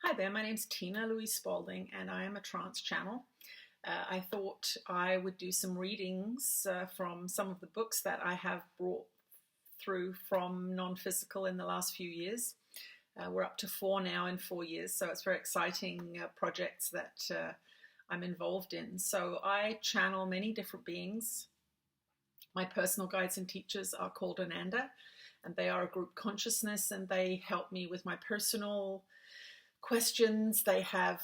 Hi there, my name's Tina Louise Spalding and I am a trance channel. I thought I would do some readings from some of the books that I have brought through from non-physical in the last few years. We're up to 4 now in 4 years, so it's very exciting projects that I'm involved in. So I channel many different beings. My personal guides and teachers are called Ananda, and they are a group consciousness, and they help me with my personal questions. They have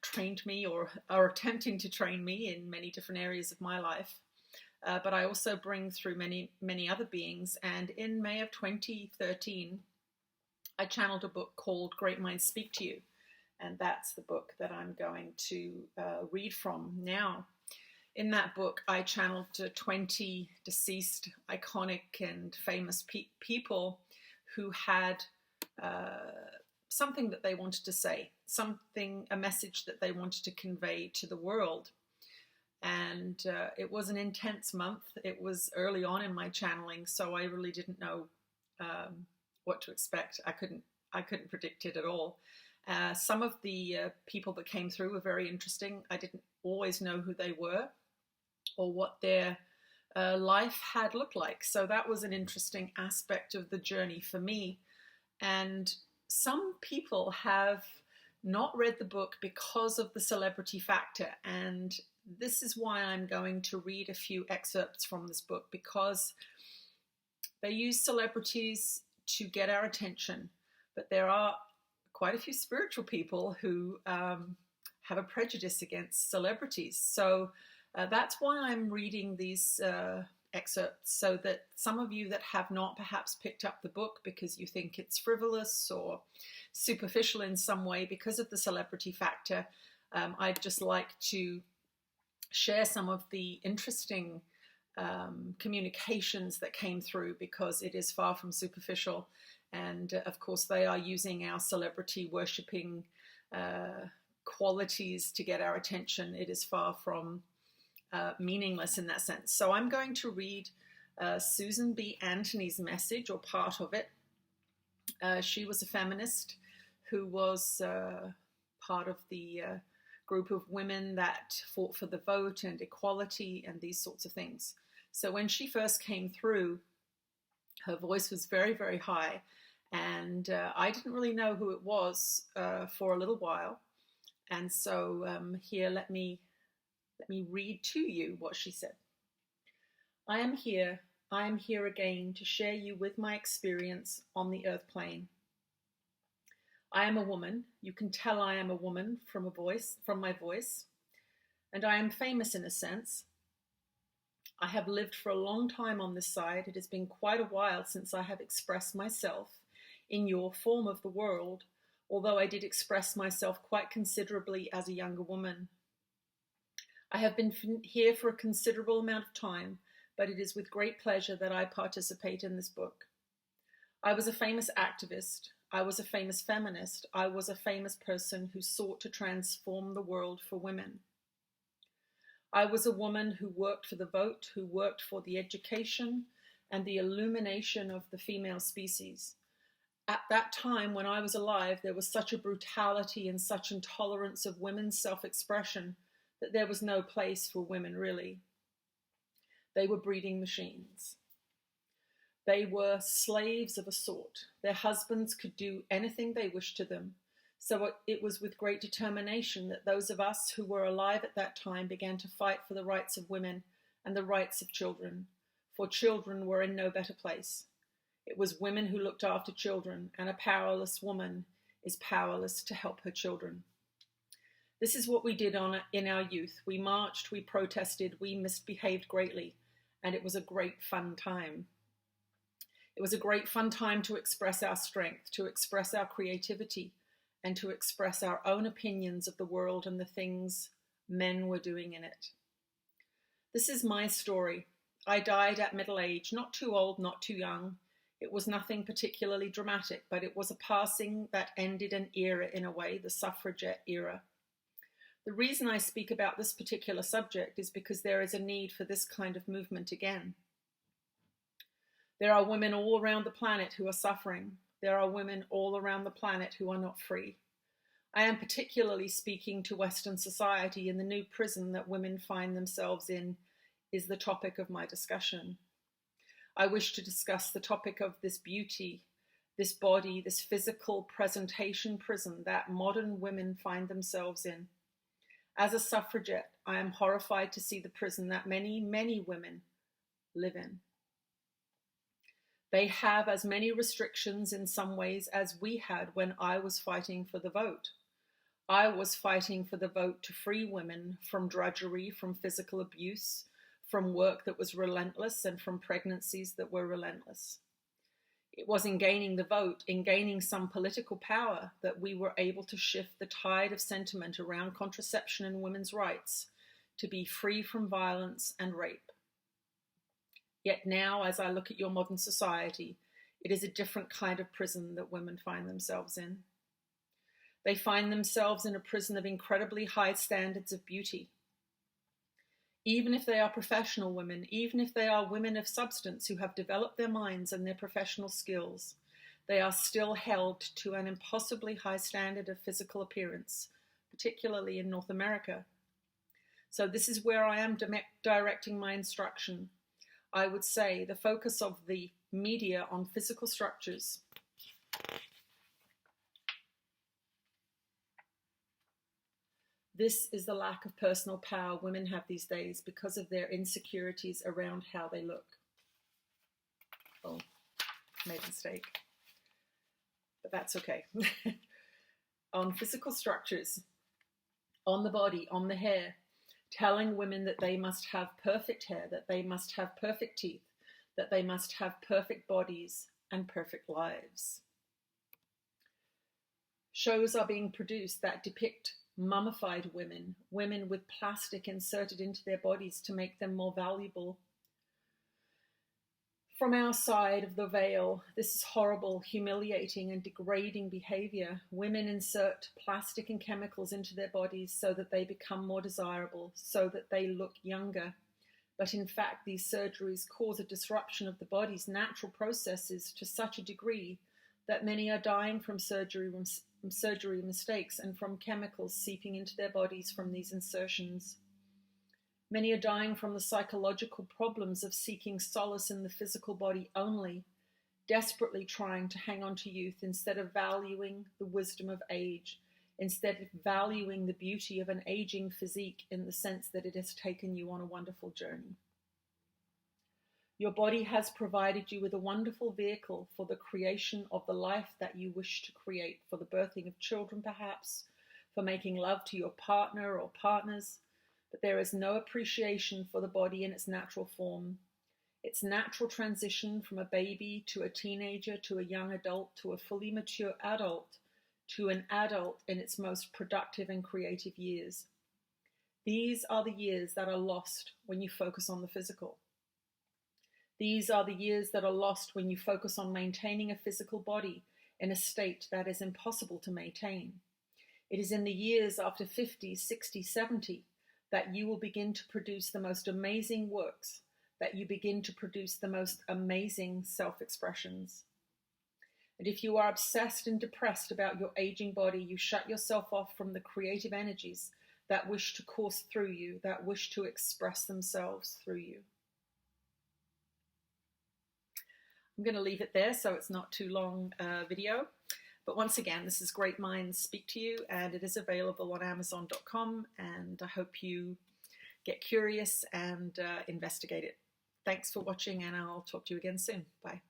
trained me or are attempting to train me in many different areas of my life. But I also bring through many other beings. And in May of 2013, I channeled a book called Great Minds Speak to You. And that's the book that I'm going to read from now. In that book, I channeled 20 deceased, iconic, and famous people who had something that they wanted to say, a message that they wanted to convey to the world. And it was an intense month. It was early on in my channeling, so I really didn't know what to expect. I couldn't predict it at all. Some of the people that came through were very interesting. I didn't always know who they were or what their life had looked like. So that was an interesting aspect of the journey for me. And some people have not read the book because of the celebrity factor, and this is why I'm going to read a few excerpts from this book, because they use celebrities to get our attention, but there are quite a few spiritual people who have a prejudice against celebrities. So that's why I'm reading these excerpts, so that some of you that have not perhaps picked up the book because you think it's frivolous or superficial in some way because of the celebrity factor, I'd just like to share some of the interesting communications that came through, because it is far from superficial. And of course, they are using our celebrity worshipping qualities to get our attention. It is far from meaningless in that sense. So I'm going to read Susan B. Anthony's message, or part of it. She was a feminist who was part of the group of women that fought for the vote and equality and these sorts of things. So when she first came through, her voice was very, very high, and I didn't really know who it was for a little while. And so here, let me read to you what she said. I am here again to share you with my experience on the earth plane. I am a woman. You can tell I am a woman from my voice, and I am famous in a sense. I have lived for a long time on this side. It has been quite a while since I have expressed myself in your form of the world, although I did express myself quite considerably as a younger woman. I have been here for a considerable amount of time, but it is with great pleasure that I participate in this book. I was a famous activist. I was a famous feminist. I was a famous person who sought to transform the world for women. I was a woman who worked for the vote, who worked for the education and the illumination of the female species. At that time, when I was alive, there was such a brutality and such intolerance of women's self-expression that there was no place for women, really. They were breeding machines. They were slaves of a sort. Their husbands could do anything they wished to them. So it was with great determination that those of us who were alive at that time began to fight for the rights of women and the rights of children, for children were in no better place. It was women who looked after children, and a powerless woman is powerless to help her children. This is what we did in our youth. We marched, we protested, we misbehaved greatly, and it was a great fun time. It was a great fun time to express our strength, to express our creativity, and to express our own opinions of the world and the things men were doing in it. This is my story. I died at middle age, not too old, not too young. It was nothing particularly dramatic, but it was a passing that ended an era in a way, the suffragette era. The reason I speak about this particular subject is because there is a need for this kind of movement again. There are women all around the planet who are suffering. There are women all around the planet who are not free. I am particularly speaking to Western society, and the new prison that women find themselves in is the topic of my discussion. I wish to discuss the topic of this beauty, this body, this physical presentation prison that modern women find themselves in. As a suffragette, I am horrified to see the prison that many, many women live in. They have as many restrictions in some ways as we had when I was fighting for the vote. I was fighting for the vote to free women from drudgery, from physical abuse, from work that was relentless, and from pregnancies that were relentless. It was in gaining the vote, in gaining some political power, that we were able to shift the tide of sentiment around contraception and women's rights to be free from violence and rape. Yet now, as I look at your modern society, it is a different kind of prison that women find themselves in. They find themselves in a prison of incredibly high standards of beauty. Even if they are professional women, even if they are women of substance who have developed their minds and their professional skills, they are still held to an impossibly high standard of physical appearance, particularly in North America. So this is where I am directing my instruction. I would say the focus of the media on physical structures. This is the lack of personal power women have these days because of their insecurities around how they look. Oh, made a mistake. But that's okay. On physical structures, on the body, on the hair, telling women that they must have perfect hair, that they must have perfect teeth, that they must have perfect bodies and perfect lives. Shows are being produced that depict mummified women, women with plastic inserted into their bodies to make them more valuable. From our side of the veil, this is horrible, humiliating, and degrading behavior. Women insert plastic and chemicals into their bodies so that they become more desirable, so that they look younger. But in fact, these surgeries cause a disruption of the body's natural processes to such a degree that many are dying from surgery mistakes and from chemicals seeping into their bodies from these insertions. Many are dying from the psychological problems of seeking solace in the physical body only, desperately trying to hang on to youth instead of valuing the wisdom of age, instead of valuing the beauty of an aging physique in the sense that it has taken you on a wonderful journey. Your body has provided you with a wonderful vehicle for the creation of the life that you wish to create, for the birthing of children perhaps, for making love to your partner or partners, but there is no appreciation for the body in its natural form. Its natural transition from a baby to a teenager to a young adult to a fully mature adult to an adult in its most productive and creative years. These are the years that are lost when you focus on the physical. These are the years that are lost when you focus on maintaining a physical body in a state that is impossible to maintain. It is in the years after 50, 60, 70 that you will begin to produce the most amazing works, that you begin to produce the most amazing self-expressions. And if you are obsessed and depressed about your aging body, you shut yourself off from the creative energies that wish to course through you, that wish to express themselves through you. I'm going to leave it there so it's not too long video. But once again, this is Great Minds Speak to You, and it is available on Amazon.com, and I hope you get curious and investigate it. Thanks for watching, and I'll talk to you again soon. Bye.